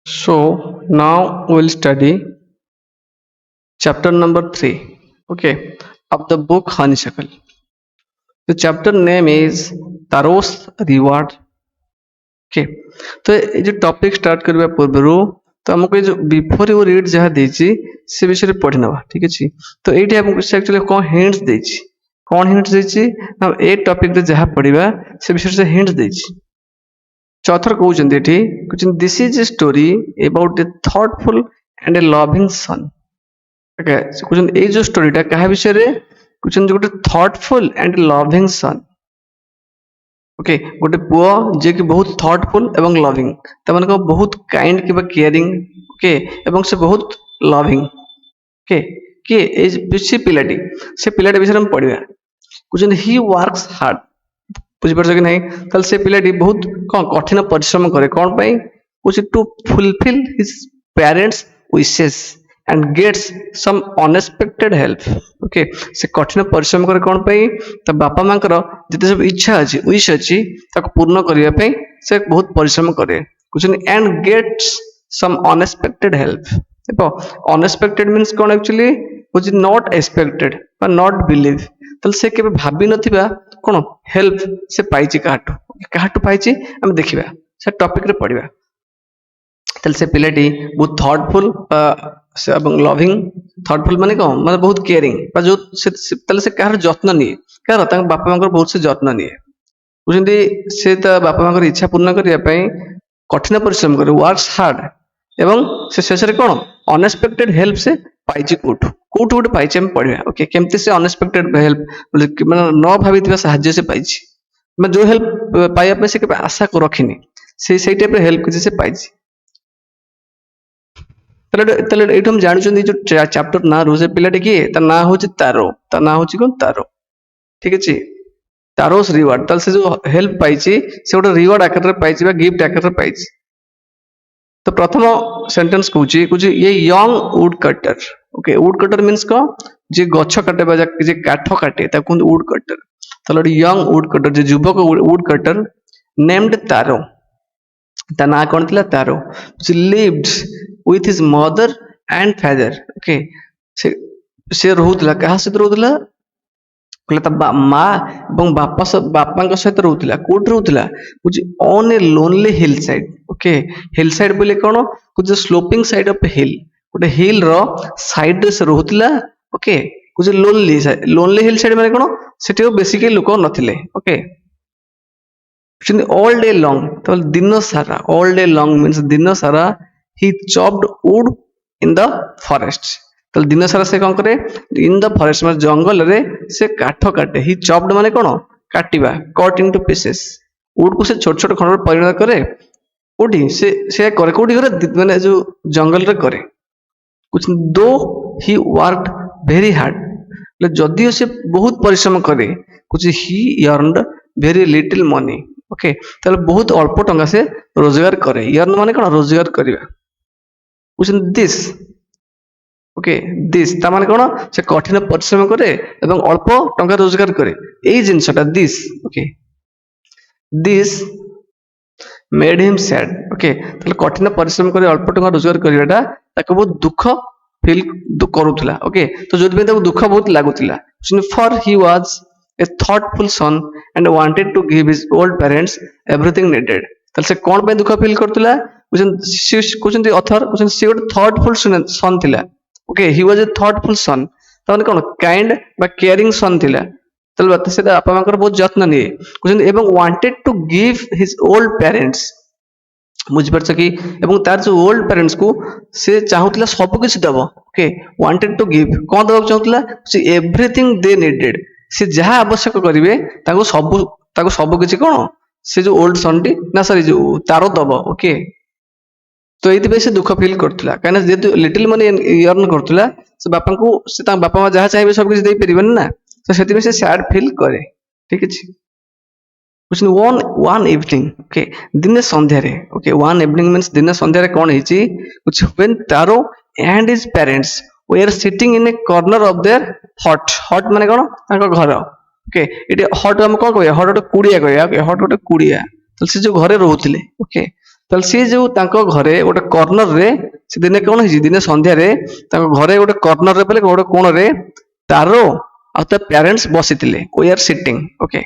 So now we'll study chapter number 3, okay, of the book Honeysuckle. The chapter name is Taro's Reward. Okay, तो ये जो topic start करबा पूर्व तो हमको जो बिफोर यू रीड जहाँ देछि से विषय रे पढ़ी नबा ठीक अछि तो एठी हमको एक्चुअली कोन हिंट्स देछि कोन हिंट्स देछि हम ए टॉपिक रे जहाँ पढ़िबा से विषय से हिंट्स देछि चौथर कहउछन्ती एठी कहउछन्ती this is a story about a thoughtful and a loving son okay से कहउछन्ती ए जो स्टोरीटा काहा विषय रे कहउछन्ती गोटे thoughtful and loving son okay गोटे पुओ जे कि बहुत थॉटफुल एवं लविंग तमन को बहुत काइंड किबा केयरिंग ओके एवं से बहुत लविंग ओके कि ए पिछि पिलाटी विषय हम पढ़िबा कहउछन्ती ही वर्क्स हार्ड बुझि परछ कि नहीं तल से पिलाटी बहुत कठिन परिश्रम करे कोन पई कुछ to fulfil his parents wishes and gets some unexpected help okay से कठिन परिश्रम करे कोन पई त बापा मांकर जते सब इच्छा अछि विश अछि ताको पूर्ण करिया पई से बहुत परिश्रम करे कुछ and gets some unexpected help देखो अनएक्सपेक्टेड मींस कोन actually which is not expected but not believe तल से केबे भाबी नथिबा कोन हेल्प से पाइछि काहाटू पाइछि हम देखिबा से टॉपिक रे पढ़िबा तल से पिलाटी बहुत थॉटफुल एवं लविंग थॉटफुल माने कौन माने बहुत केयरिंग जो तल से कहार जत्न निए कहार तांग बापा मांकर बहुत से जत्न निए बुझंती से त बापा मांकर इच्छा पूर्ण करिया पई कठिन परिश्रम करे वर्क्स हार्ड एवं से शेष रे कोन अनएक्सपेक्टेड हेल्प से पाइछि कोठू गोटे पाइछि हम पढ़िया ओके केमती से अनएक्सपेक्टेड हेल्प माने न भाबिथिबा सहाय्य से पाइछि मैं जो हेल्प पाइया पे से केबे आशा को रखिनी से टाइप रे हेल्प किछि से पाइछि तले एठो हम जानुचंदी जो चैप्टर ना रोजे पिलाटे किए ता ना होची ता ना होची कोन तारो ठीक अछि तारोस रिवार्ड तल से जो हेल्प पाइछि से गोटे रिवार्ड आकार रे पाइछि बा गिफ्ट आकार रे पाइछि तो प्रथम सेंटेंस कुछ ये young would cutter okay would cutter means को जे गछ काटे बा जे काठ काटे ता कोन वुड कटर तले यंग वुड कटर जे युवक वुड कटर नेम्ड तारो ता ना कोन थिला तारो lived with his mother and father okay से रहउतला कहा से रहउतला कहला ता मां एवं बापा सहित रहउतला कोट रहउतला कुछ on a lonely hill side okay hill side बोले कोन कुछ स्लोपिंग साइड ऑफ हिल गोटे हिल रो साइड से रहउतला ओके कुछ लोनली हिल साइड माने कोन सेठी बेसिकली लोक नथिले ओके ऑल डे लॉन्ग तो दिन सारा ऑल डे लॉन्ग मींस दिन सारा he chopped wood in the forest तो दिन सारा से कौन करे इन द फॉरेस्ट में जंगल रे से काठ काटे ही चॉप्ड माने कोन काटिबा कट इनटू पीसेस वुड को से छोट छोट खंड परिणत करे कोठी से करे कोठी करे माने जो जंगल रे करे कुछ though he worked very hard जदियो से बहुत परिश्रम करे कुछ he earned very little money okay ताले बहुत अल्प टंका से रोजगार करे अर्न माने कोन रोजगार करिबा दिस ओके दिस ता माने कोन से कठिन परिश्रम करे एवं अल्प टंका रोजगार करे एई जिंसटा this okay this made him sad okay तले कठिन परिश्रम करे अल्प टंका रोजगार करियाटा ताको बहुत दुख फील करूथला ओके तो जोदबे ताको दुख बहुत लागुथला for he was a thoughtful son and wanted to give his old parents everything needed तले से कोन पे दुख फील करथला कुछ ऑथर कुछ सी गोटे थॉटफुल सन थिला okay he was a thoughtful son तने कोन काइंड बा केयरिंग सन थिला तल बात से बापा मांकर बहुत जत्न निए कुछ एवं wanted to give his old parents बुझ परछ कि एवं तार जो ओल्ड पेरेंट्स को से चाहुतला सब कुछ दबो ओके वांटेड टू गिव कोन दबो चाहुतला एवरीथिंग दे नीडेड से जहां आवश्यक करिवे ताको सब कुछ कोन से जो ओल्ड सन टी ना सॉरी जो तारो दबो ओके तो ये से दुख फील करथला काना जेतु लिटिल मनी अर्न करथला से बापा को से ता बापा मा जहा चाहे सब कुछ दे परिबन ना तो सेति में से सैड फील करे ठीक अछि कुछ वन इवनिंग ओके दिन संध्या रे ओके वन इवनिंग मींस दिन संध्या रे कोन हिची कुछ when Taro and his parents they are sitting in a corner of their hut माने कोन ताको घर ओके इटे हट हम कोन कहया हट कुड़िया कहया ओके हट गोटे कुड़िया तो से जो घरे रहउतले ओके ତାହେଲେ ସିଏ ଯୋଉ ତାଙ୍କ ଘରେ ଗୋଟେ କର୍ଣ୍ଣର ରେ ସେ ଦିନେ କଣ ହେଇଛି, ଦିନେ ସନ୍ଧ୍ୟାରେ ତାଙ୍କ ଘରେ ଗୋଟେ କର୍ଣ୍ଣର ରେ ବୋଲେ ଗୋଟେ କୋଣରେ ତାରୋ ଆଉ ତା ପ୍ୟାରେଣ୍ଟସ ବସିଥିଲେ, we are sitting, ଓକେ।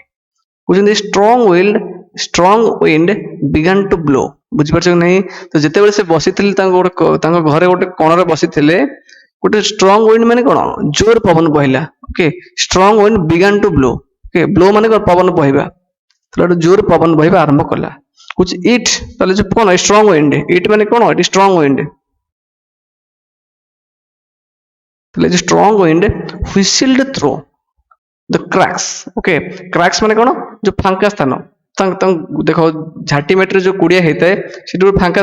କହୁଛନ୍ତି strong wind began to blow. ବୁଝିପାରୁଛ କି ନାହିଁ? ତ ଯେତେବେଳେ ସେ ବସିଥିଲେ ତାଙ୍କ ଘରେ ଗୋଟେ କୋଣରେ ବସିଥିଲେ, ଗୋଟେ ଷ୍ଟ୍ରଙ୍ଗ ୱିଣ୍ଡ ମାନେ କଣ, ଜୋର ପବନ ବହିଲା, okay. Strong wind began to blow, okay. Blow ମାନେ କଣ, ପବନ ବହିବା। ତାହେଲେ ଗୋଟେ ଜୋର ପବନ ବହିବା ଆରମ୍ଭ କଲା। କହୁଛି ଇଟ୍, ତାହେଲେ ଯୋଉ କଣ ଷ୍ଟ୍ରଙ୍ଗ ୱିଣ୍ଡ, ଇଟ୍ ମାନେ କଣ, ଏଠି ଷ୍ଟ୍ରଙ୍ଗ ୱିଣ୍ଡ। ତାହେଲେ ଷ୍ଟ୍ରଙ୍ଗ ୱିଣ୍ଡ ହ୍ୱିସିଲ୍ଡ ଥ୍ରୋ ଦ କ୍ରାକ୍ସ, ଓକେ। କ୍ରାକ୍ସ ମାନେ କଣ, ଯୋଉ ଫାଙ୍କା ସ୍ଥାନ। ଦେଖ ଝାଟି ମାଟିରେ ଯୋଉ କୁଡିଆ ହେଇଥାଏ ସେଠି ଗୋଟେ ଫାଙ୍କା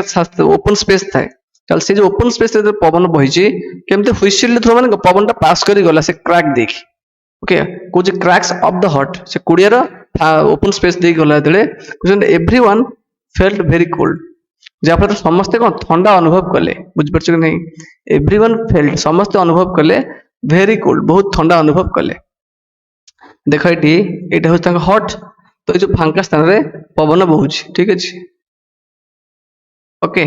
ଓପନ ସ୍ପେସ ଥାଏ। ତାହେଲେ ସେ ଯୋଉ ଓପନ ସ୍ପେସ ରେ ପବନ ବହିଛି, କେମିତି ହ୍ୱିସିଲ୍ଡ ଥ୍ରୋ ମାନେ ପବନ ଟା ପାସ୍ କରି ଗଲା ସେ କ୍ରାକ୍ ଦେଇକି, ଓକେ। କହୁଛି କ୍ରାକ୍ସ ଅଫ ଦ ହଟ୍, ସେ କୁଡିଆର ଓପନ ସ୍ପେସ ଦେଇକି ଗଲା ଯେତେବେଳେ, କହୁଛନ୍ତି ଏଭ୍ରିୱାନ ଫେଲ୍ଟ ଭେରି କୋଲ୍ଡ, ଯାହାଫଳରେ ସମସ୍ତେ କଣ ଥଣ୍ଡା ଅନୁଭବ କଲେ। ବୁଝିପାରୁଛ କି ନାହିଁ? ଏଭ୍ରିୱାନ ଫେଲ୍ଟ, ସମସ୍ତେ ଅନୁଭବ କଲେ, ଭେରି କୋଲ୍ଡ, ବହୁତ ଥଣ୍ଡା ଅନୁଭବ କଲେ। ଦେଖ ଏଇଟା ହଉଛି ତାଙ୍କ ହଟ୍, ତ ଏଇ ଯୋଉ ଫାଙ୍କା ସ୍ଥାନରେ ପବନ ବହୁଛି, ଠିକ ଅଛି, ଓକେ।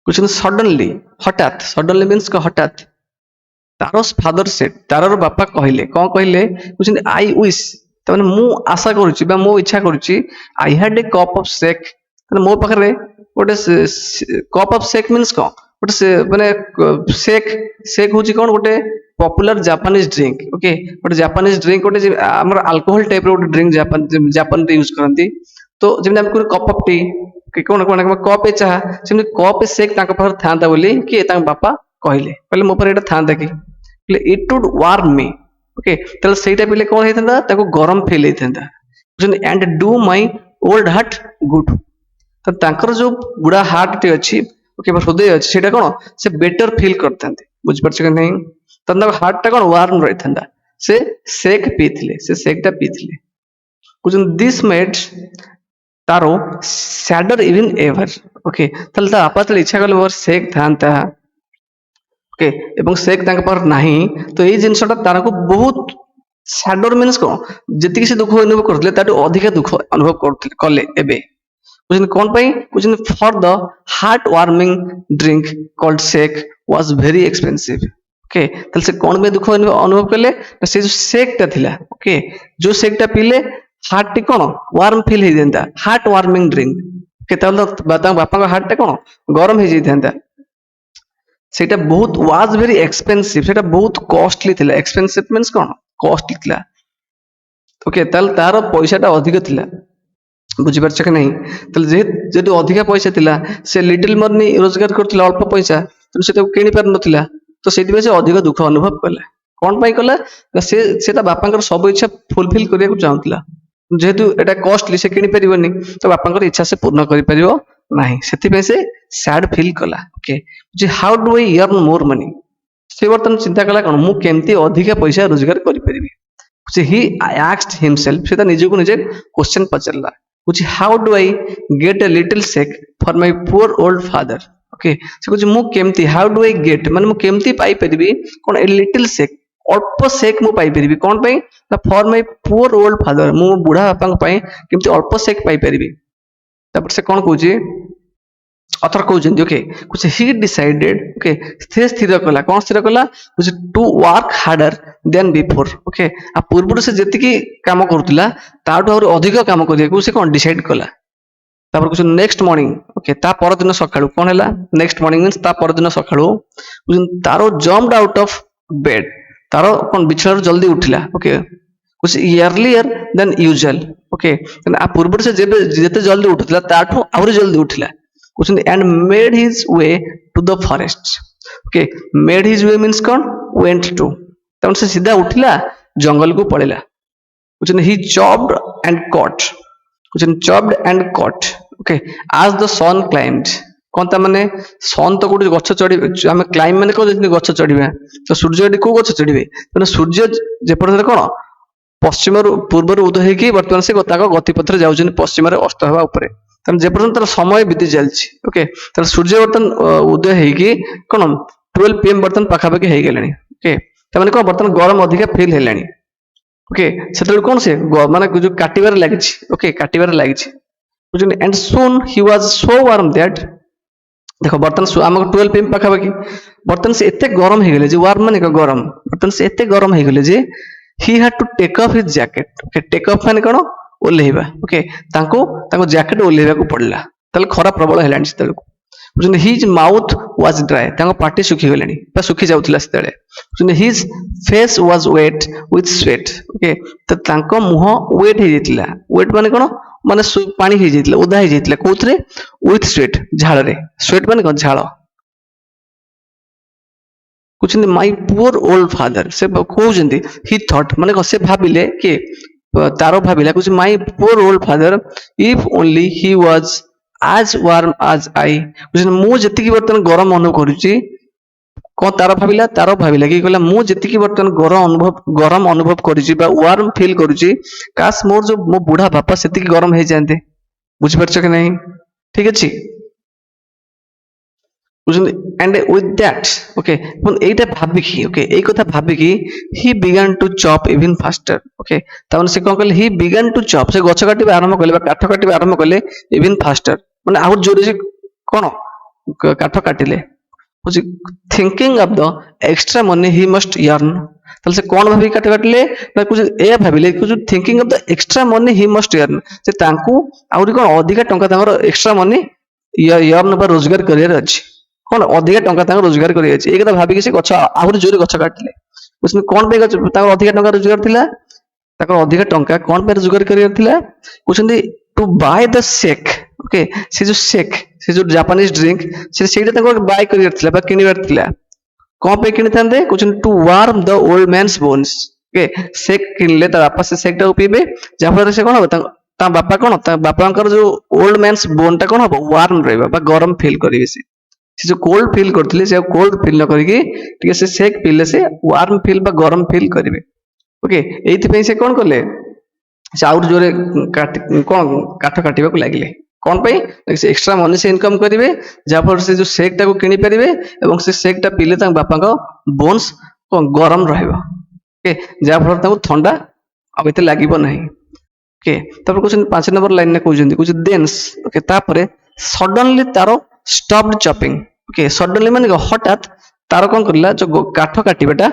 କହୁଛନ୍ତି ସଡନଲି, ହଠାତ୍, ସଡନଲି ମିନ୍ସ ହଠାତ୍, ତାର ଫାଦର ସେଡ୍, ତାରର ବାପା କହିଲେ, କଣ କହିଲେ, କହୁଛନ୍ତି ଆଇ ୱିଶ, ତାମାନେ ମୁଁ ଆଶା କରୁଛି ବା ମୁଁ ଇଚ୍ଛା କରୁଛି, I had a cup of sake, ମୋ ପାଖରେ ଗୋଟେ କପ୍ ଅଫ ସେକ୍ ମିନ୍ସ କଣ, ଗୋଟେ ମାନେ ସେକ୍, ସେକ୍ ହଉଛି କଣ, ଗୋଟେ ପପୁଲାର ଜାପାନିଜ ଡ୍ରିଙ୍କ, ଓକେ। ଗୋଟେ ଜାପାନିଜ ଡ୍ରିଙ୍କ, ଗୋଟେ ଆମର ଆଲକୋହଲ ଟାଇପ ର ଗୋଟେ ଡ୍ରିଙ୍କ ଜାପାନରେ ୟୁଜ କରନ୍ତି। ତ ଯେମିତି ଆମେ କପ୍ ଅଫ ଟି, କଣ କଣ କପ୍ ଏ ଚାହା, ସେମିତି କପ୍ ଏ ସେକ୍ ତାଙ୍କ ପାଖରେ ଥାନ୍ତା ବୋଲି କିଏ, ତାଙ୍କ ବାପା କହିଲେ, କହିଲେ ମୋ ପାଖରେ ଏଇଟା ଥାନ୍ତା କି, it would warm me, okay. ତାହେଲେ ସେଇଟା ପିଲେ କଣ ହେଇଥାନ୍ତା, ତାକୁ ଗରମ ଫିଲ୍ ହେଇଥାନ୍ତା। And do my old heart good, ତାଙ୍କର ଯୋଉ ବୁଢା ହାର୍ଟ ଟି ଅଛି, ଓକେ, ହୃଦୟ ଅଛି, ସେଇଟା କଣ, ସେ ବେଟର ଫିଲ୍ କରିଥାନ୍ତେ। ବୁଝିପାରୁଛ କି ନାହିଁ? ତାଙ୍କ ହାର୍ଟ ଟା କଣ ୱାର୍ମ ରହିଥାନ୍ତା, ସେ ସେକ୍ ପିଇଥିଲେ, ସେ ସେକ୍ ଟା ପିଇଥିଲେ। କହୁଛନ୍ତି this made Taro sadder even ever, okay. ତାହେଲେ ତା ବାପା ଯେତେବେଳେ ଇଚ୍ଛା କଲେ ମୋର ସେକ୍ ଥାନ୍ତା, ଓକେ, ଏବଂ ସେକ୍ ତାଙ୍କ ପାଖରେ ନାହିଁ, ତ ଏଇ ଜିନିଷଟା ତାରକୁ ବହୁତ ସ୍ୟାଡର ମିନ୍ସ କଣ, ଯେତିକି ସେ ଦୁଃଖ ଅନୁଭବ କରୁଥିଲେ ତାଠୁ ଅଧିକା ଦୁଃଖ ଅନୁଭବ କରୁଥିଲେ, କଲେ ଏବେ। କହୁଛନ୍ତି କଣ ପାଇଁ, କହୁଛନ୍ତି for the heart warming drink called sake was very expensive, okay. ତାହେଲେ ସେ କଣ ପାଇଁ ଦୁଃଖ ଅନୁଭବ କଲେ, ସେ ଯୋଉ ସେକ୍ ଟା ଥିଲା, ଓକେ, ଯୋଉ ସେକ୍ ଟା ପିଇଲେ ହାର୍ଟ ଟି କଣ ୱାର୍ମ ଫିଲ୍ ହେଇଯାଇଥାନ୍ତା, ହାର୍ଟ ୱାର୍ମିଂ ଡ୍ରିଙ୍କ, ତାହେଲେ ତାଙ୍କ ବାପାଙ୍କ ହାର୍ଟ ଟା କଣ ଗରମ ହେଇଯାଇଥାନ୍ତା। ସେଇଟା ବହୁତ ୱାଜ ଭେରି ଏକ୍ସପେନ୍ସିଭ, ସେଇଟା ବହୁତ କଷ୍ଟଲି ଥିଲା, ଏକ୍ସପେନ୍ସିଭ ମିନ୍ସ କଣ, କଷ୍ଟଲି ଥିଲା, ଓକେ। ତାହେଲେ ତାର ପଇସା ଟା ଅଧିକ ଥିଲା। ବୁଝିପାରୁଛ କି ନାହିଁ? ତାହେଲେ ଯେହେତୁ ଅଧିକା ପଇସା ଥିଲା, ସେ ଲିଟିଲ ମନି ରୋଜଗାର କରୁଥିଲା, ଅଳ୍ପ ପଇସା, ତେଣୁ ସେ ତାକୁ କିଣି ପାରୁନଥିଲା, ତ ସେଇଥିପାଇଁ ସେ ଅଧିକ ଦୁଃଖ ଅନୁଭବ କଲା। କଣ ପାଇଁ କଲା ନା, ସେ ତା ବାପାଙ୍କର ସବୁ ଇଚ୍ଛା ଫୁଲଫିଲ କରିବାକୁ ଚାହୁଁଥିଲା, ଯେହେତୁ ଏଟା କଷ୍ଟଲି, ସେ କିଣି ପାରିବନି, ତ ବାପାଙ୍କର ଇଚ୍ଛା ସେ ପୂର୍ଣ୍ଣ କରିପାରିବ ନାହିଁ, ସେଥିପାଇଁ ସେ ସ୍ୟାଡ ଫିଲ୍ କଲା, okay. How do I earn more money, ସେ ବର୍ତ୍ତମାନ ଚିନ୍ତା କଲା କଣ, ମୁଁ କେମିତି ଅଧିକା ପଇସା ରୋଜଗାର କରିପାରିବି। ହି ଆସ୍କ୍ଡ ହିମସେଲ୍ଫ, ସେ ତା ନିଜକୁ ନିଜେ କ୍ୱେଶ୍ଚନ ପଚାରିଲା, how do I get a little sake for my ପୁଅର ଓଲ୍ଡ ଫାଦର, ଓକେ। ସେ କହୁଛି ମୁଁ କେମିତି, ହାଉ ଡୁ ଆଇ ଗେଟ୍ ମାନେ ମୁଁ କେମିତି ପାଇପାରିବି କଣ, ଏ ଲିଟିଲ ସେକ୍, ଅଳ୍ପ ସେକ୍ ମୁଁ ପାଇପାରିବି, କଣ ପାଇଁ ନା, ଫର ମାଇ ପୁଅର ଓଲ୍ଡ ଫାଦର, ମୁଁ ବୁଢା ବାପାଙ୍କ ପାଇଁ କେମିତି ଅଳ୍ପ ସେକ୍ ପାଇପାରିବି। ତାପରେ ସେ କଣ କହୁଛି, ଅଥର କହୁଛନ୍ତି, ଓକେ, ହି ଡିସାଇଡେଡ, ଓକେ, ସେ ସ୍ଥିର କଲା, କଣ ସ୍ଥିର କଲା, to work harder than before, okay. ଆଉ ପୂର୍ବରୁ ସେ ଯେତିକି କାମ କରୁଥିଲା ତାଠୁ ଆହୁରି ଅଧିକ କାମ କରିବାକୁ ସେ କଣ ଡିସାଇଡ କଲା। ତାପରେ କହୁଛନ୍ତି ନେକ୍ସଟ ମର୍ଣ୍ଣିଂ, ଓକେ, ତା ପରଦିନ ସକାଳୁ କଣ ହେଲା, ନେକ୍ସଟ ମର୍ଣ୍ଣିଂ ମିନ୍ସ ତା ପରଦିନ ସକାଳୁ, ତାର ଜମ୍ପଡ ଆଉଟ ଅଫ ବେଡ, ତାର କଣ ବିଛଣାରୁ ଜଲ୍ଦି ଉଠିଲା, okay. earlier than usual, okay. ଆ ପୂର୍ବରୁ ସେ ଯେତେ ଜଲ୍ଦି ଉଠୁଥିଲା ତାଠୁ ଆହୁରି ଜଲ୍ଦି ଉଠିଲା। କହୁଛନ୍ତି and made his way to the forest, okay. made his way means କଣ, went to, ତେଣୁ ସେ ସିଧା ଉଠିଲା ଜଙ୍ଗଲକୁ ପଳେଇଲା। କହୁଛନ୍ତି he chopped and cut, କହୁଛନ୍ତି chopped and cut, okay, as the sun climbed, କଣ ତା ମାନେ, ସନ୍ ତ କୋଉଠି ଗଛ ଚଢିବେ, ଆମେ କ୍ଲାଇମ୍ବ ମାନେ କଣ, ଯେମିତି ଗଛ ଚଢିବା, ତ ସୂର୍ଯ୍ୟ ଏଠି କୋଉ ଗଛ ଚଢିବେ, ତେଣୁ ସୂର୍ଯ୍ୟ ଯେପର୍ଯ୍ୟନ୍ତ କଣ ପଶ୍ଚିମରୁ ପୂର୍ବରୁ ଉଦୟ ହେଇକି ବର୍ତ୍ତମାନ ସେ ତାଙ୍କ ଗତିପଥରେ ଯାଉଛନ୍ତି ପଶ୍ଚିମରେ ଅସ୍ତ ହେବା ଉପରେ, ତେଣୁ ଯେପର୍ଯ୍ୟନ୍ତ ତାର ସମୟ ବିତି ଚାଲିଛି, ଓକେ। ତାହେଲେ ସୂର୍ଯ୍ୟ ବର୍ତ୍ତମାନ ଉଦୟ ହେଇକି କଣ 12 PM ବର୍ତ୍ତମାନ ପାଖାପାଖି ହେଇଗଲାଣି, ଓକେ। ତାମାନେ କଣ ବର୍ତ୍ତମାନ ଗରମ ଅଧିକା ଫିଲ୍ ହେଲାଣି, ଓକେ। ସେତେବେଳେ କଣ ସେ ମାନେ ଯୋଉ କାଟିବାରେ ଲାଗିଛି, ଓକେ, କାଟିବାରେ ଲାଗିଛି। बुझुनी and soon he was so warm that देखो बर्तन आमको 12 pm पाखापाखि बर्तन से एते गरम हो गले जे वार्म माने गरम बर्तन से एते गरम हो गले जे he had to take off his jacket okay take off माने कोन ओल्हेबा ओके ताको जैकेट ओल्हेबा को पड़ला तले खरा प्रबल हेलानी सेतले बुझुनी हिज माउथ वाज ड्राई ताको पाटी सुखी गलेनी बा सुखी जाउतला सेतले बुझुनी his face was wet with sweat okay तो ताको मुह वेट हे जेतला वेट माने कोन माने पानी हे जेतला ओदा हे जेतला कोथरे विथ स्वेट झाळ रे स्वेट माने कोन झाळ कुछ माय पुअर ओल्ड फादर से कहउजंती ही थॉट माने से भाबिले कि तारो भाबिला कुछ my poor old father if only he was as warm as I कुछ मु जति की बर्तन गरम अनुभव करूची को तारो भाबिला कि कहला मु जति की बर्तन गरम अनुभव करूची बा वार्म फील करूची काश मोर जो मो बुढ़ा बापा सेति की गरम हे जानते बुझ परछ कि नहीं ठीक अछि and with that okay Etah भाबिकी okay एई कथा भाबिकी he began to chop even faster okay तमन से कोन कहले ही बिगन टू चॉप से गछ काटिबा आरंभ करले बा काठ काटिबा आरंभ करले इवन फास्टर माने आउट जोरे से कोन काठ काटिले होची thinking of the extra money he must earn तल से कोन भाबी काट काटले ना कुछ ए भाबिले कुछ thinking of the extra money he must earn से तांकू आउरी कोन अधिका टंका तांगर एक्स्ट्रा मनी अर्न बा रोजगार करियर अछि कोन अधिका टंका तांगर रोजगार करियर अछि एक कथा भाबी कि से गछ आउरी जोरे गछ काटले उसने कोन पे गछ तांगर अधिका टंका रोजगार थिला तांगर अधिका टंका कोन पे रोजगार करियर थिला कुछंदी to buy the shake okay से जो जापानीज ड्रिंक से सेटा तांको बाय करियर थिला बा किनिबार थिला कोन पे किनि थांदे कुछ to warm the old man's bones okay sake किनले ता बापा से शेक टा पीबे जाफर से कोन हो ता बापा कोन ता बापांकर जो ओल्ड मैन्स बोन टा कोन हो वार्म रहबा बा गरम फील करिवे से जो कोल्ड फील करथिले से कोल्ड फील न करिके ठीक से शेक पीले से वार्म फील बा गरम फील करिवे ओके एथि पे से कोन करले से आउट जोरे कोन काठ काटिबा को लागिले कौन पे एक्स्ट्रा मनी से इनकम करेंगे जहाँफल से जो शेक टा को किनी पारे और से शेक टा पीले बापा बोन्स गरम रहा जहाँफल ठंडा अब ये लगे ना ओके कहते 5 नंबर लाइन में कहते कुछ देन्स ओके तापर सडनली तार स्टॉप्ड चॉपिंग ओके सडनली माने हठात तार कौन करला जो काठ काटिबाटा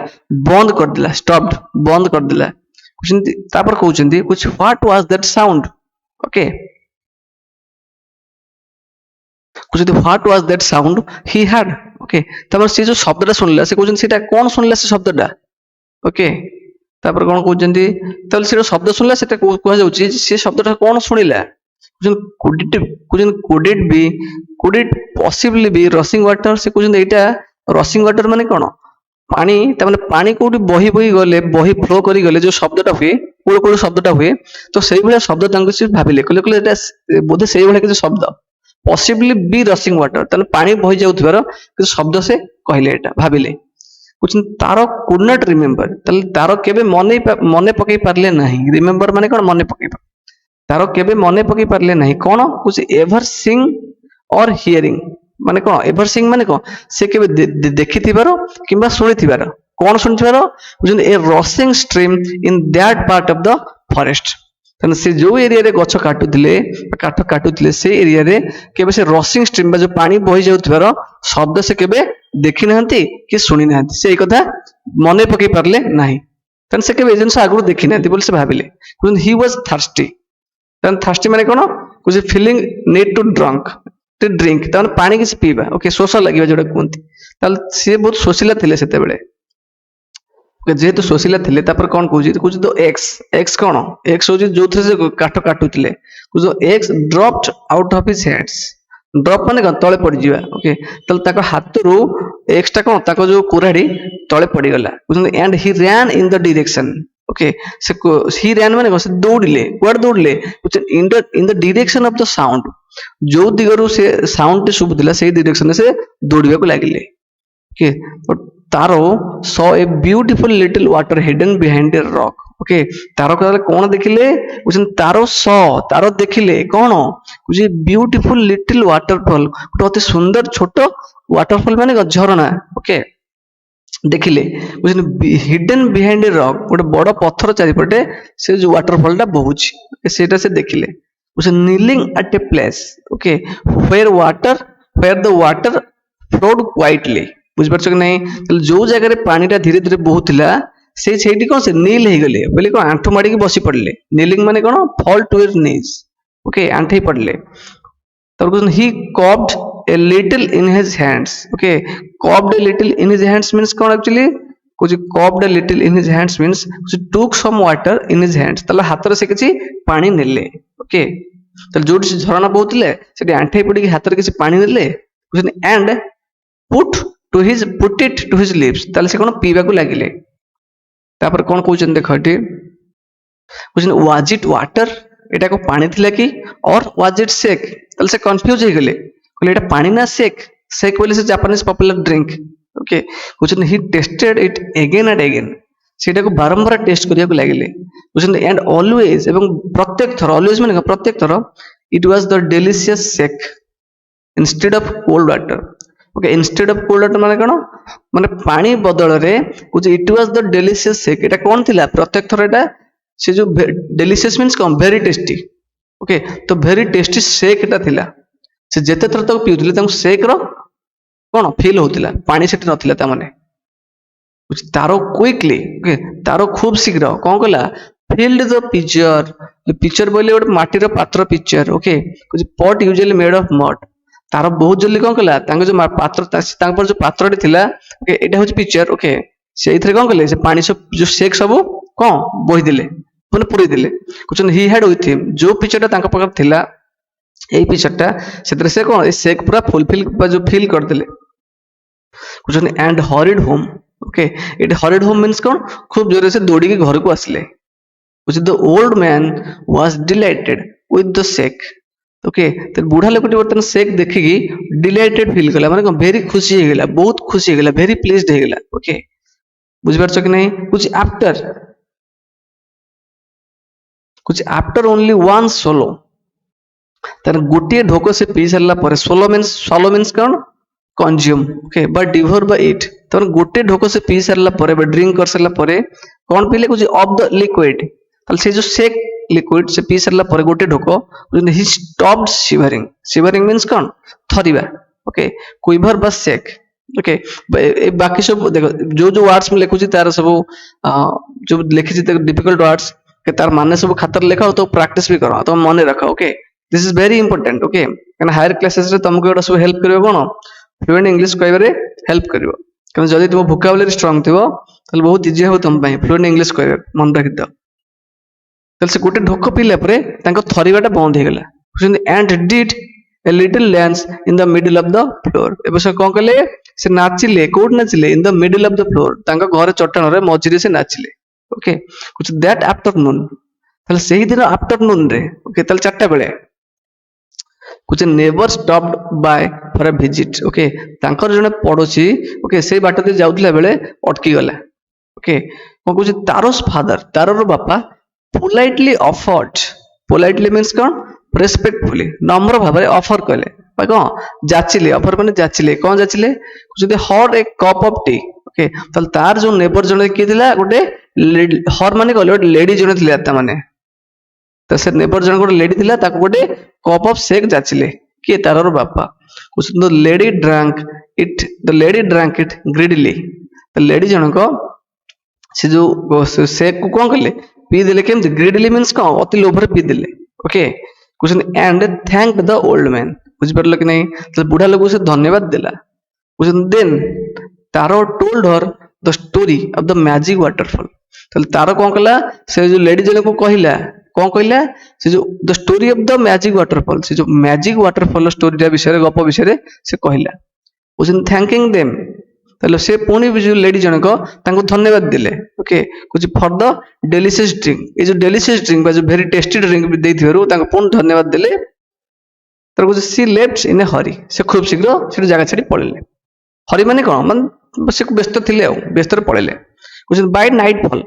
बंद कर दिला स्टॉप्ड बंद कर दिला कहते कुछ what was that sound okay कुछ what was that sound he had okay तमर से जो शब्दटा सुनला से कहउछन सेटा कोन सुनला से शब्दटा ओके तापर कोन कहउछन तल से शब्द सुनला सेटा कहआ जाउची से शब्दटा कोन सुनिला कहउछन could it possibly be rushing water से कहउछन एटा रशिंग वाटर माने कोन पानी त माने पानी कोठी बही बही गले बही फ्लो करी गले जो शब्दटा हुए कोड कोड शब्दटा हुए तो सेही भले शब्द तांको से भाबिले कहले कहले एटा बोधे सेही भले के शब्द पॉसिबली बी रशिंग वाटर तने पानी बही जाउथबार कि शब्द से कहले एटा भाबिले कुछ तारो कुड नॉट रिमेंबर तले तारो केबे मने पकई पारले नाही रिमेंबर माने कोन मने पकई तारो केबे मने पकई पारले नाही कोन कुछ एवर सिंग और हियरिंग माने कोन एवर सिंग माने कोन से केबे देखिथिबार किबा सुनिथिबार कोन सुनिथिबार कुछ a rushing stream in that part of the forest तने से जो एरिया रे गछ काटुथिले काठ काटुथिले से एरिया रे केबे से रशिंग स्ट्रीम बा जो पानी बही जाउथबार शब्द से केबे देखि नहंती कि सुनि नहंती से कथा मने पकई पारले नाही तने से केबे एजेंस आगु देखि नहंती बोल से भाबिले कुछ ही वाज थर्स्टी तने थर्स्टी माने कोन कुछ फीलिंग नीड टू ड्रिंक तने पानी किस पीबा ओके सोशल लागिबा जोडा कोंती तल से बहुत सोशिला थिले सेते बेले जेहेतु सोशिला थिले तापर कोन कहूची कुछ तो एक्स कोन एक्स होची जोथे से काठ काटुथिले कुछ x dropped out of his hands drop माने कोन तळे पड़ी जिवा ओके तल ताको हाथरू एक्स टा कोन ताको जो कुराडी तळे पड़ी गला कुछ and he ran in the direction okay से ही रैन माने कोन से दौड़ले क्वाड दौड़ले कुछ इन the direction of the sound जो दिगरु से साउंड सुबुदिला से डायरेक्शन से दौड़िबा को लागिले okay Taro saw a beautiful little water hidden behind a rock okay Taro कहले कोन देखिले कुछ तारो सॉ तारो देखिले कोन कुछ ब्यूटीफुल लिटिल वाटरफॉल अति सुंदर छोट वाटरफॉल माने झरना ओके देखिले कुछ हिडन बिहाइंड ए रॉक गोटे बड़ पत्थर चारिपटे से जो वाटरफॉल टा बहुची सेटा से देखिले was kneeling at a place, okay, where the water flowed quietly. ବୁଝିପାରୁଛ କି ନାହିଁ? ତାହେଲେ ଯୋଉ ଜାଗାରେ ପାଣିଟା ଧୀରେ ଧୀରେ ବହୁଥିଲା ସେଇଠି କଣ ସେ ନିଲ୍ ହେଇଗଲେ ବୋଲି କଣ ଆଣ୍ଠୁ ମାଡ଼ିକି ବସି ପଡିଲେ। ନିଲିଂ ମାନେ କଣ ଫଲ୍ ଟୁ ହିଜ ନିଜ୍, ଓକେ, ଆଣ୍ଠେଇ ପଡିଲେ। ତାପରେ କହୁଛନ୍ତି he cupped a little in his hands, okay, cupped a little in his hands means କଣ actually କହୁଛି cupped a little in his hands means took some water in his hands, ତାହେଲେ ହାତରେ ସେ କିଛି ପାଣି ନେଲେ, ଓକେ। ତାହେଲେ ଯୋଉଠି ସେ ଝରଣା ବହୁଥିଲେ ସେଠି ଆଣ୍ଠେଇ ପଡିକି ହାତରେ କିଛି ପାଣି ନେଲେ and put it to his lips, ତାହେଲେ ସେ କଣ ପିଇବାକୁ ଲାଗିଲେ। ତାପରେ କଣ କହୁଛନ୍ତି ଦେଖ ଏଠି କହୁଛନ୍ତି was it water, ଏଟା କଣ ପାଣି ଥିଲା କି or was it shake, ତାହେଲେ ସେ କନଫ୍ୟୁଜ ହେଇଗଲେ କହିଲେ ଏଟା ପାଣି ନା shake, shake ବୋଲି ସେ ଜାପାନିଜ ପପୁଲାର ଡ୍ରିଙ୍କ, ଓକେ। କହୁଛନ୍ତି he tested it again and again, ସେଇଟାକୁ ବାରମ୍ବାର ଟେଷ୍ଟ କରିବାକୁ ଲାଗିଲେ। କହୁଛନ୍ତି and always, ଏବଂ ପ୍ରତ୍ୟେକ ଥର, always ମାନେ ପ୍ରତ୍ୟେକ ଥର it was the delicious shake instead of cold water, okay. instead of cold water ମାନେ କଣ, ମାନେ ପାଣି ବଦଳରେ କହୁଛି it was the delicious shake, ଏଟା କଣ ଥିଲା ପ୍ରତ୍ୟେକ ଥର ଏଟା ସେ ଯୋଉ delicious means କଣ very tasty, ଓକେ। ତ very tasty shake ଏଟା ଥିଲା, ସେ ଯେତେ ଥର ତାକୁ ପିଉଥିଲେ ତାଙ୍କୁ shake ର କଣ ଫିଲ୍ ହଉଥିଲା, ପାଣି ସେଠି ନଥିଲା ତା ମାନେ। ତାର କ୍ୱିକଲି, ଓକେ, ତାର ଖୁବ ଶୀଘ୍ର କଣ କଲା filled the pitcher ବୋଇଲେ ଗୋଟେ ମାଟିର ପାତ୍ର ପିକ୍ଚର, ଓକେ। କହୁଛି pot usually made of mud, ତାର ବହୁତ ଜଲ୍ଦି କଣ କଲା ତାଙ୍କ ଯୋଉ ପାତ୍ର ତାଙ୍କର ଯୋଉ ପାତ୍ରଟି ଥିଲା, ଓକେ, ଏଇଟା ହଉଛି ପିକ୍ଚର, ଓକେ, ସେଇଥିରେ କଣ କଲେ ସେ ପାଣି ସବୁ ଯୋଉ ସେକ୍ ସବୁ କଣ ବୋହିଦେଲେ ମାନେ ପୁରେଇ ଦେଲେ। କହୁଛନ୍ତି ହି ହ୍ୟାଡ ୱିଥ ହିମ୍, ଯୋଉ ପିକ୍ଚରଟା ତାଙ୍କ ପାଖରେ ଥିଲା ଏଇ ପିକ୍ଚରଟା ସେଥିରେ ସେ କଣ ଏ ସେକ୍ ପୁରା ଫୁଲଫିଲ୍ ବା ଯୋଉ ଫିଲ୍ କରିଦେଲେ। କହୁଛନ୍ତି and hurried home, ଓକେ। ଏଠି hurried home means କଣ ଖୁବ ଜୋରରେ ସେ ଦୌଡ଼ିକି ଘରକୁ ଆସିଲେ। the old man was delighted with the shake, okay. ତ ବୁଢା ଲୋକଟି ବର୍ତ୍ତମାନ ସେକ୍ ଦେଖିକି ଡିଲାଇଟେଡ ଫିଲ୍ କଲା, ମାନେ କଣ ଭେରି ଖୁସି ହେଇଗଲା, ବହୁତ ଖୁସି ହେଇଗଲା, ଭେରି ପ୍ଲିଜଡ ହେଇଗଲା, ଓକେ। ବୁଝିପାରୁଛ କି ନାହିଁ? କହୁଛି ଆଫ୍ଟର ଓନ୍ଲି ୱାନ୍ swallow, ତାର ଗୋଟିଏ ଢୋକ ସେ ପିଇ ସାରିଲା ପରେ, swallow means କଣ କନଜ୍ୟୁମ, ଓକେ, ବା ଡିଭୋର ବା ଇଟ୍, ତାର ଗୋଟେ ଢୋକ ସେ ପିଇ ସାରିଲା ପରେ ବା ଡ୍ରିଙ୍କ କରିସାରିଲା ପରେ କଣ ପିଇଲେ କହୁଛି ଅଫ ଦ ଲିକ୍ୱିଡ, ତାହେଲେ ସେ ଯୋଉ ସେକ୍ ଲିକ୍ୱିଡ ସେ ପିଇ ସାରିଲା ପରେ ଗୋଟେ ଢୋକ ହି stopped shivering, shivering means କଣ ଥରିବା, ଓକେ, quiver ବା shake, ଓକେ। ଏ ବାକି ସବୁ ଦେଖ ଯୋଉ ଯୋଉ ୱାର୍ଡସ ମୁଁ ଲେଖୁଛି ତାର ସବୁ ଯୋଉ ଲେଖିଛି ଡିଫିକଲ୍ଟ ୱାର୍ଡସ ତାର ମାନେ ସବୁ ଖାତାରେ ଲେଖ ଆଉ ତାକୁ ପ୍ରାକ୍ଟିସ ବି କର, ତମ ମନେ ରଖ, okay. This is very important, okay, କାରଣ ହାୟର କ୍ଲାସେସରେ ତମକୁ ଏଗୁଡ଼ା ସବୁ ହେଲ୍ପ କରିବ କଣ ଫ୍ଲୁଏଣ୍ଟ ଇଂଲିଶ କହିବାରେ ହେଲ୍ପ କରିବ। କାରଣ ଯଦି ତୁମ ଭୋକାବୁଲାରୀ ଷ୍ଟ୍ରଙ୍ଗ ଥିବ ତାହେଲେ ବହୁତ ଇଜି ହେବ ତମ ପାଇଁ ଫ୍ଲୁଏଣ୍ଟ ଇଂଲିଶ କହିବା, ମନେ ରଖିଥାଅ। ତାହେଲେ ସେ ଗୋଟେ ଢୋକ ପିଇଲା ପରେ ତାଙ୍କ ଥରିବାଟା ବନ୍ଦ ହେଇଗଲା। and did a little dance in the middle of the floor, ଏବେ ସେ କଣ କଲେ ସେ ନାଚିଲେ, କୋଉଠି ନାଚିଲେ in the middle of the floor, ତାଙ୍କ ଘର ଚଟାଣରେ ମଝିରେ ସେ ନାଚିଲେ, ଓକେ। that afternoon, ତାହେଲେ ସେଇଦିନ ଆଫ୍ଟରନୁନ ରେ, ଓକେ, ତାହେଲେ 4ଟା ବେଳେ never stopped by for a visit, okay. ତାଙ୍କର ଜଣେ ପଡୋଶୀ, ଓକେ, ସେଇ ବାଟ ଦେଇ ଯାଉଥିଲା ବେଳେ ଅଟକି ଗଲା, ଓକେ। କଣ କହୁଛି ତାରୋସ୍ ଫାଦର, ତାରର ବାପା politely offered, politely means କଣ ରେସପେକ୍ଟଫୁଲି, ନମ୍ର ଭାବରେ ଅଫର କଲେ ବା କଣ ଯାଚିଲେ, ଅଫର ମାନେ ଯାଚିଲେ, କଣ ଯାଚିଲେ ଯଦି hot A cup of T, okay. ତାହେଲେ ତାର ଯୋଉ ନେବର ଜଣେ କିଏ ଥିଲା ଗୋଟେ ହର ମାନେ କହିଲେ ଗୋଟେ ଲେଡି ଜଣେ ଥିଲା, ତା ମାନେ ତ ସେ ନେବର ଜଣେ ଗୋଟେ ଲେଡି ଥିଲା, ତାକୁ ଗୋଟେ କପ୍ ଅଫ ସେକ୍ ଯାଚିଲେ, କିଏ ତାରର ବାପା। the lady drank it greedily, ତ ଲେଡି ଜଣକ ସେ ଯୋଉ ସେକ୍ କୁ କଣ କଲେ ପିଇ ଦେଲେ, କେମିତି ଗ୍ରିଡଲି ମିନ୍ସ କଣ ଅତି ଲୋଭରେ ପିଇ ଦେଲେ, ଓକେ। କହୁଛନ୍ତି and thanked the old man, ବୁଝିପାରିଲ କି ନାହିଁ? ତାହେଲେ ବୁଢା ଲୋକକୁ ସେ ଧନ୍ୟବାଦ ଦେଲା। କହୁଛନ୍ତି then ତାର told her the story of the magic waterfall, ତାହେଲେ ତାର କଣ କଲା ସେ ଯୋଉ ଲେଡି ଜଣକୁ କହିଲା, କଣ କହିଲା ସେ ଯୋଉ the story of the magic waterfall, ସେ ଯୋଉ ମ୍ୟାଜିକ ୱାଟରଫଲ ଷ୍ଟୋରିଟା ବିଷୟରେ, ଗପ ବିଷୟରେ ସେ କହିଲା। କହୁଛନ୍ତି thanking them, ତାହେଲେ ସେ ପୁଣି ଯୋଉ ଲେଡି ଜଣକ ତାଙ୍କୁ ଧନ୍ୟବାଦ ଦେଲେ, ଓକେ। କହୁଛି ଫର ଦ ଡେଲିସିୟସ୍ ଡ୍ରିଙ୍କ, ଏ ଯୋଉ ଡେଲିସିୟସ୍ ଡ୍ରିଙ୍କ ବା ଯୋଉ ଭେରି ଟେଷ୍ଟି ଡ୍ରିଙ୍କ ଦେଇଥିବାରୁ ତାଙ୍କୁ ପୁଣି ଧନ୍ୟବାଦ ଦେଲେ। ତାର କହୁଛି C left in a Hari, ସେ ଖୁବ ଶୀଘ୍ର ସେଠି ଜାଗା ଛାଡି ପଳେଇଲେ। ହରି ମାନେ କଣ ମାନେ ସେ ବ୍ୟସ୍ତ ଥିଲେ, ଆଉ ବ୍ୟସ୍ତରେ ପଳେଇଲେ। କହୁଛନ୍ତି ବାଇ ନାଇଟ୍ ଫଲ୍,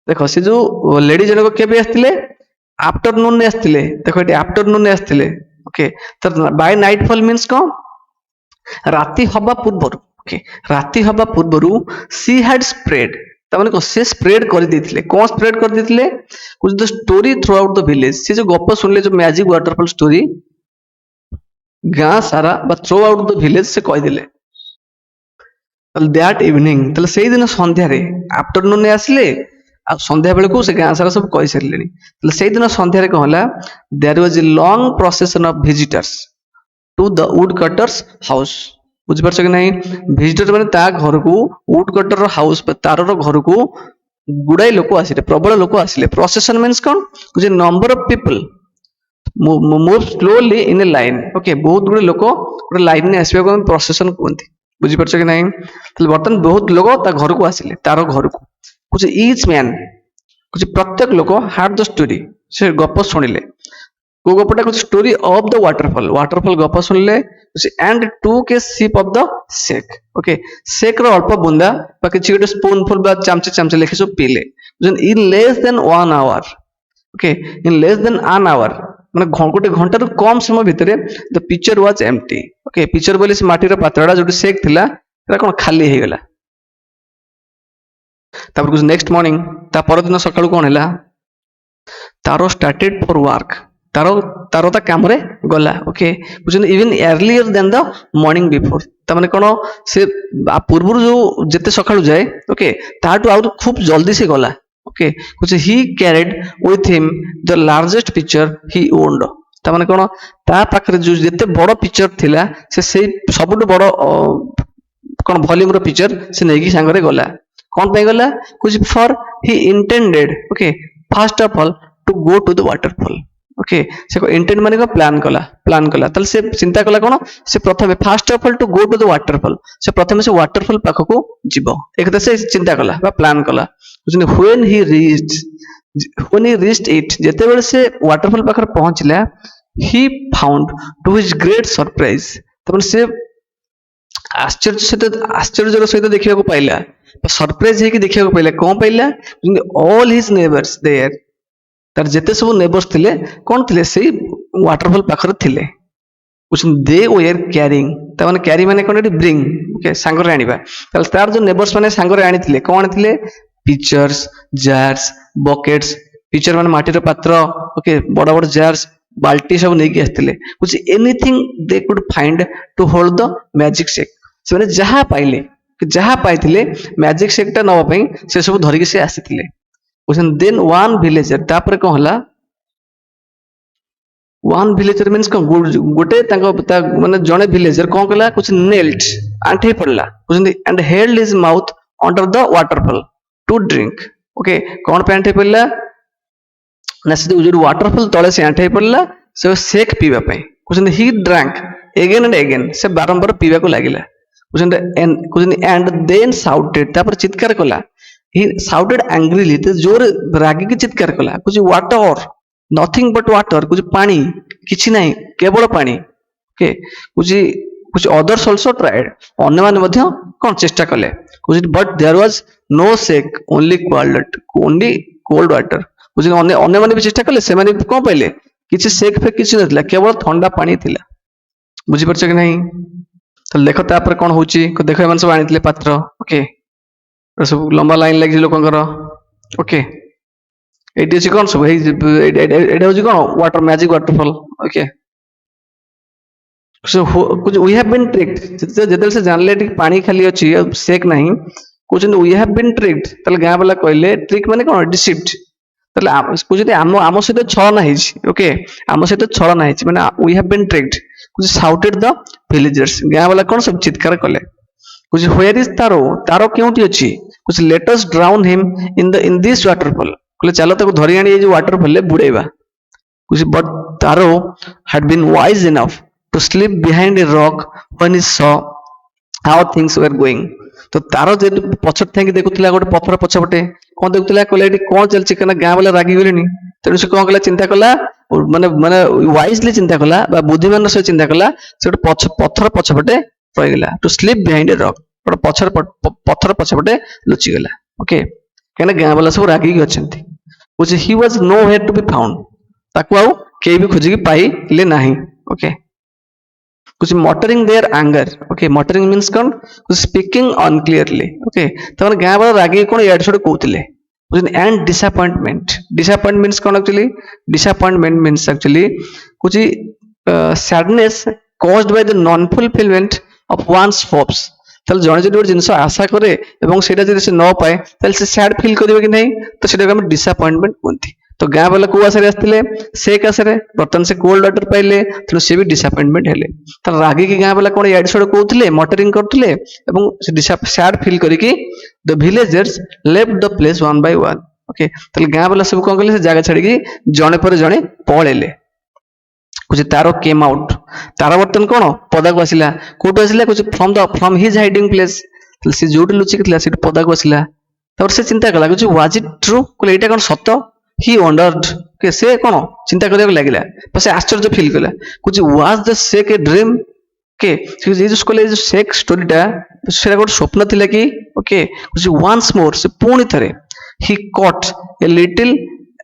ଦେଖ ସେ ଯୋଉ ଲେଡି ଜଣକ କେବେ ଆସିଥିଲେ ଆଫ୍ଟରନୁନରେ ଆସିଥିଲେ, ଦେଖ ଏଠି ଆଫ୍ଟରନୁନରେ ଆସିଥିଲେ, ଓକେ। ତ ବାଇ ନାଇଟ୍ ଫଲ୍ ମିନ୍ସ କଣ ରାତି ହବା ପୂର୍ବରୁ, ଓକେ, ରାତି ହବା ପୂର୍ବରୁ ସି ହ୍ୟାଡ ସ୍ପ୍ରେଡ, तामाने को से स्प्रेड कर देथिले कोन स्प्रेड कर देथिले कुछ the story through out the village से जो गप सुनले जो मैजिक वाटरफॉल स्टोरी गाँ सारा बा थ्रू आउट द विलेज से कहि देले दैट इवनिंग तले सेही दिन संध्या रे आफ्टरनून ने आसले आ संध्या बेले को से गाँ सारा सब कहि सरलेनी तले सेही दिन संध्या रे कहला there was a long procession of visitors to the woodcutter's house बुझी परछ कि नहीं विजिटर माने ता घर को वुड कटर हाउस तार घर को गुड़ाई लोक आसिले प्रबल लोक आसिले प्रोसेशन मीन्स कौन कुछ number of people move slowly in A line okay बहुत गुड़े लोक गोटे लाइन में आसवा को प्रोसेशन कहते बुझी परछ कि नहीं बर्तमान बहुत लोग ता घर को आसिले तार घर को कुछ ईच मैन कुछ प्रत्येक लोक हार्ड द स्टोरी से गप शुणिले को गपटा कुछ स्टोरी ऑफ द वाटरफॉल गप सुनले एंड टू के sip of the shake okay shake रो अल्प बुंदा बा किछि गोटे स्पूनफुल बा चामचे लेखि सब पीले in less than 1 hour okay in less than 1 hour माने गोटे घंटा रु कम समय भितर the pitcher was empty okay pitcher बोले से माटीर पात्रडा जोटी शेक थिला एरा कोन खाली हे गेला तापर कुछ नेक्स्ट मॉर्निंग ता पर दिन सकाळु कोन हैला Taro started for work Taro ता काम रे गला ओके बुझन even earlier than the morning before ता माने कोन से पूर्व जो जते सकाळु जाए ओके ताटू आउट खूब जल्दी से गला ओके कुछ ही carried with him the largest picture he owned ता माने कोन ता पाखरे जो जते बड़ पिक्चर थिला से सबुट बड़ कोन वॉल्यूम रो पिक्चर से नेकी संगरे गला कोन पे गला कुछ for he intended okay first of all to go to the waterfall okay से इंटेंट माने को प्लान कला तल से चिंता कला कोन से प्रथमे first of all to go to the waterfall से प्रथमे से वाटरफॉल पाख को जीवो एक से चिंता कला बा प्लान कला व्हेन ही रीच्ड इट जेते बेले से वाटरफॉल पाखर पहुंचला he found to his great surprise तमन से आश्चर्य सहित देखिया को पाइला सरप्राइज है कि देखिया को पाइला कोन पाइला ऑल हिज नेबर्स देयर तार जेते सब नेबर्स थिले कोन थिले से वाटरफॉल पाखर थिले कुछ दे वेयर कैरिंग त माने कैरी माने कोन ब्रिंग ओके सांगर रे आनिबा ताल तार जो नेबर्स माने सांगर रे आनी थिले कोन थिले पिक्चर्स जार्स बकेट्स पिक्चर माने माटी रो पात्र ओके बड़ बड़ जार्स बाल्टी सब नै के आस्थिले कुछ anything they could find to hold the magic sake से माने जहा पाइथिले मैजिक शेक ता नवा पई से सब धरि के से आसीथिले देन वन विलेजर तापर कौन हला वन विलेजर मीन्स गोटे माने जड़े विलेजर कौन कला कुछ नेल्ट आंठे पड़ला and held his mouth under the waterfall to drink okay कौन पे आंठे पड़ला ना से जो वाटरफॉल तले से आंठे पड़ला से शेक पीवा पे कुछ he drank again and again से बारंबार पीवा को लागिला कुछ एंड देन शाउटेड तापर चित्कार कला he shouted angrily तो जोर रागी की चित्कार कला कुछ वाटर नथिंग बट वाटर कुछ पानी किछि नहीं केवल पानी ओके कुछ अदर्स आल्सो ट्राइड अन्य माने मध्य कोन चेष्टा कले कुछ but there was no sake only cold water कुछ अन्य माने भी चेष्टा कले से माने कोन पहिले किछि शेक फे किछि नथिला केवल ठंडा पानी थिला बुझी परछ कि नहीं तो देखो तापर कोन होची देखो एमन सब आनितले पात्र ओके सब लंबा लाइन लगी लोकंकर ओके एटी अछि कोन सब एटा होची कोन water magic waterfall okay so कुछ वी हैव बीन ट्रिक्ड जदल से जानले कि पानी खाली अछि शेक नहीं कुछ वी हैव बीन ट्रिक्ड तले गां वाला कहले ट्रिक माने कोन डिसिप्ट तले कुछ आम सहित छलना हिची ओके आम सहित छलना हिची माने वी हैव बीन ट्रिक्ड कुछ शाउटेड द विलेजर्स गां वाला कोन सब चित्कार कले कुछ वेयर इज तारो क्योंटी अछि कुछ let's drown him in this waterfall कहले चलो ताको धरि आनी जो वाटरफॉल ले बुड़ेबा कुछ but Taro had been wise enough to slip behind a rock when he saw how things were going तो तारो जे पछट थाकी देखुतला गोटे पत्थर पछपटे कोन देखुतला कहले एटी कोन चलछि कना गां वाला रागी गेलेनी तेनु से कोन कला चिंता कला माने वाइजली चिंता कला बा बुद्धिमान से चिंता कला से पत्थर पछपटे रहि गेला to slip behind a rock पत्थर पछपटे लुचि गेला ओके कहना गां वाला सब रागी के अछंती which he was nowhere to be found ताकू आउ के भी खोजी पाई ले नाही ओके कुछ muttering their anger okay muttering means कौन कुछ स्पीकिंग अनक्लियरली ओके तमन गाँ वाला रागी कौन याड छड़ कहउतिले एंड डिसअपॉइंटमेंट मींस कौन एक्चुअली डिसअपॉइंटमेंट मींस एक्चुअली कुछ sadness caused by the non fulfillment of one's hopes তাহলে জনে যদি ଗୋଟେ ଜିନିଷ ଆଶା କରେ ଏବଂ ସେଇଟା ଯଦି ସେ ନ ପାଏ ତାହେଲେ ସେ ସ୍ୟାଡ୍ ଫିଲ୍ କରିବ କି ନାହିଁ ତ ସେଟାକୁ ଆମେ ଡିସଆପଏଣ୍ଟମେଣ୍ଟ କୁହନ୍ତି ତ ଗାଁ ବାଲା କୋଉ ଆଶାରେ ଆସିଥିଲେ ସେକ୍ ଆଶାରେ ବର୍ତ୍ତମାନ ସେ କୋଲ୍ଡ ୱାଟର ପାଇଲେ ତେଣୁ ସେ ବି ଡିସଆପଏଣ୍ଟମେଣ୍ଟ ହେଲେ ତାହେଲେ ରାଗିକି ଗାଁ ବାଲା କଣ ଇଆଡେ ସିଆଡେ କହୁଥିଲେ ମଟରିଂ କରୁଥିଲେ ଏବଂ ସେ ସ୍ୟାଡ୍ ଫିଲ୍ କରିକି the villagers left the place one by one okay ତାହେଲେ ଗାଁ ବାଲା ସବୁ କଣ କଲେ ସେ ଜାଗା ଛାଡିକି ଜଣେ ପରେ ଜଣେ ପଳେଇଲେ कुछ तारो केम आउट तारा बर्तन कौन पदा को आसिला कोटो आसिला कुछ फ्रॉम हिज हाइडिंग प्लेस से जोट लुचिक थिला से पदा को आसिला तब से चिंता कला कुछ वाज इट ट्रू कोले एटा कोन सत्य ही वंडर्ड के से कोन चिंता करिया लागिला बस आश्चर्य फील कला कुछ was the sake a dream के ये जो स्कूल जो सेक स्टोरीटा सेरा गोट स्वप्न थिला कि ओके कुछ वंस मोर से पुणी थरे ही cot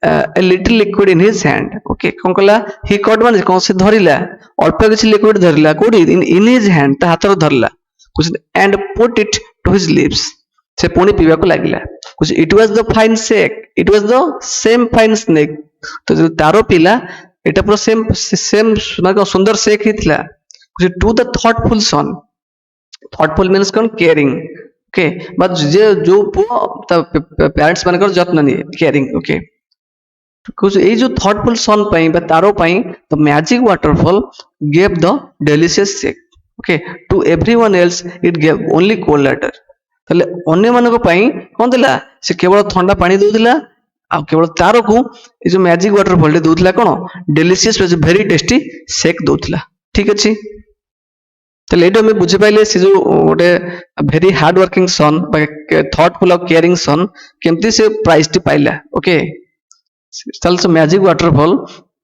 a little liquid in his hand okay कौन कला he caught माने कौन से धरिला अल्प किछि लिक्विड धरिला कोडी in his hand ता हाथ रो धरला कुछ and put it to his lips से पुणी पीवा को लागिला कुछ it was the fine snake it was the same fine snake तो जो तारो पीला एटा पूरा सेम ना सुंदर सेक हितला कुछ to the thoughtful son thoughtful means कौन caring okay बट जे जो पेरेंट्स मानकर जत्न निए caring okay कुछ ये जो थॉटफुल सन पाई बा तारो पाई the magic waterfall gave the delicious sake okay to everyone else it gave only cold water तले अन्य मानको पाई कोन दिला से केवल ठंडा पानी दउदिला आ केवल तारो को ये जो मैजिक वाटरफॉल दे दउदिला कोन डेलिशियस वेरी टेस्टी शेक दउदिला ठीक अछि तले एडो में बुझे पाइले से जो गोटे वेरी हार्ड वर्किंग सन बा थॉटफुल ऑफ केयरिंग सन केमती से प्राइस टी पाइला ओके चल से मैजिक वाटरफॉल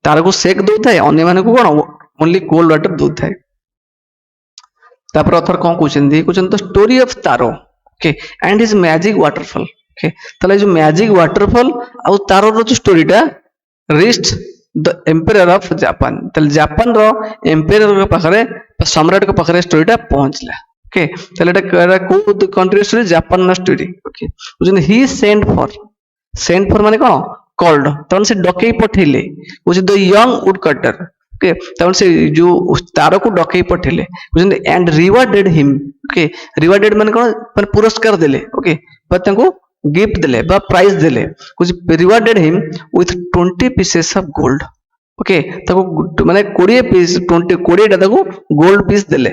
तार को सेक दो थाए अन्य माने को कोन ओनली कोल्ड वाटर दो थाए तापर अथर कोन कुछन तो story of Taro okay and his magic waterfall okay तले जो मैजिक वाटरफॉल आ तारो रो जो स्टोरीटा reached the empire of Japan तले जापान रो एम्पायर के पाखरे सम्राट के पाखरे स्टोरीटा पहुंचला ओके तले एटा को कंट्री स्टोरी जापान ना स्टोरी ओके बुझन ही सेंड फॉर माने कोन कॉल्ड तब से डकई पठेले कुछ the young would cutter okay तब से जो तारो को डकई पठेले कुछ and rewarded him okay rewarded माने कोन पर पुरस्कार देले ओके पर ताको गिफ्ट देले बा प्राइज देले कुछ rewarded him with 20 pieces of gold okay ताको माने 20 पीस 20 टा ताको गोल्ड पीस देले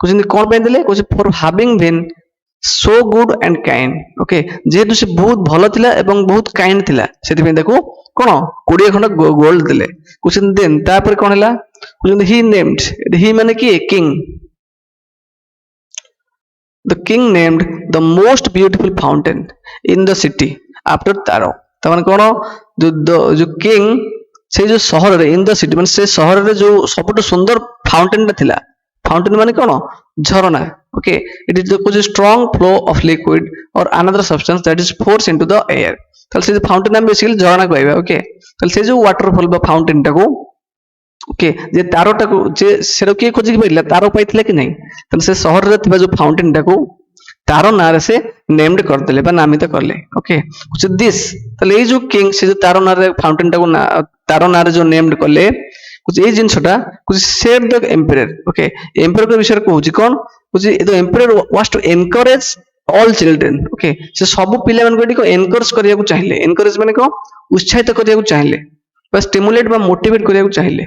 कुछ कोन पे देले कुछ for having been so good and kind okay जेहेतु से बहुत भलो थिला एवं बहुत काइंड थिला सेति पे देखो कोन 20 खंड गोल्ड देले कुछ दिन तापर कोन हला कुछ ही नेम्ड ही माने की king the king named the most beautiful fountain in the city after Taro त माने कोन जो किंग से जो शहर रे इन द सिटी माने से शहर रे जो सबटो सुंदर फाउंटेन थिला फाउंटेन माने कोन झरना okay it is कुछ strong flow of liquid or another substance that is forced into the air तल से फाउंटेन हम बेसिकली झरना कहबा ओके तल से जो वाटरफॉल बा फाउंटेन टाको ओके जे तारो टाको जे सेरो के खोजी पाइला तारो पाइथिला कि नहीं तल से शहर रे थिबा जो फाउंटेन टाको तारो नारे से नेम्ड कर देले बा नामित करले ओके कुछ दिस तल ए जो किंग से जो तारो नारे फाउंटेन टाको तारो नारे जो नेम्ड करले कुछ ए जिनसटा कुछ share the empire okay empire के विषय कहूची कोन कुछ a the empire was to encourage all children okay से सब पिले मन को एनकरेज करिया को चाहिले एनकरेज माने को उत्साहित करिया को चाहिले बा स्टिमुलेट बा मोटिवेट करिया को चाहिले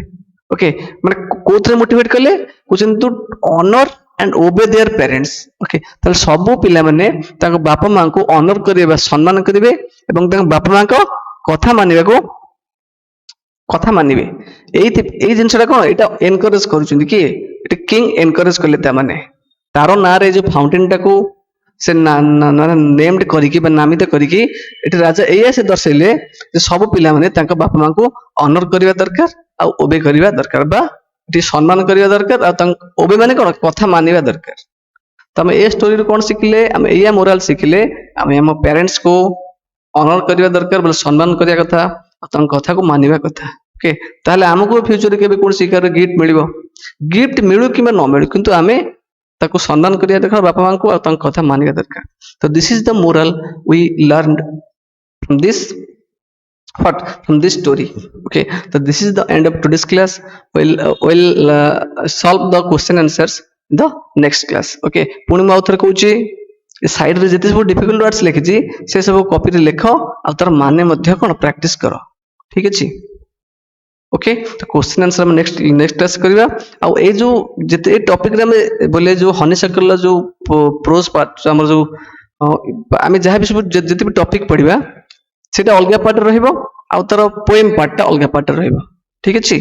ओके माने कोथरे मोटिवेट करले कुछ to honour and obey their parents okay तल सब पिले माने ताको बापा मां को ऑनर करिवे सम्मान करिवे एवं ताको बापा मां को कथा मानिबे को कथा मानिबे एई जिनसटा कोन एटा एनकरेज करूछन कि एटा किंग एनकरेज करले ता माने तारो ना रे जो फाउंटेन टाको से नेम्ड करिकि बा नामित करिकि एटा राजा एया से दर्शैले जे सब पिला माने ताका बापा मां को ऑनर करिवा दरकार आ ओबे करिवा दरकार बा एटी सम्मान करिवा दरकार आ तंक ओबे माने कोन कथा मानिवा दरकार तमे ए स्टोरी रे कोन सिखले हम एया मोरल सिखले हम हम पेरेंट्स को ऑनर करिवा दरकार बोले सम्मान करिया कथा तंक कथा को मानिवा कथा ओके ताहले हमको फ्यूचर के भी कोन शिकार गिफ्ट मिलिबो गिफ्ट मिलू कि न मिलू किंतु आमे ताको सम्मान करिया दरकार बापा मां को और कथा मानिया दरकार तो this is the moral we learn from this what from this story. Okay, so this is the end of today's class. We'll solve the question answers in the next class. Okay, पुणी मैं आउथर कहूची side रे जति सब difficult words लिखिची से सब copy रे लेख आ तार माने मध्य कोन प्रैक्टिस करो ठीक अछि ओके तो क्वेश्चन आंसर हम नेक्स्ट क्लास करबा आ ए जो जते टॉपिक रे हम बोले जो हनीशकल जो प्रोज पार्ट हमर जो आमे जहां भी सब जते भी टॉपिक पढिबा सेटा अलगा पार्ट रहइबो आ तार पोएम पार्ट टा अलगा पार्ट रहइबो ठीक अछि।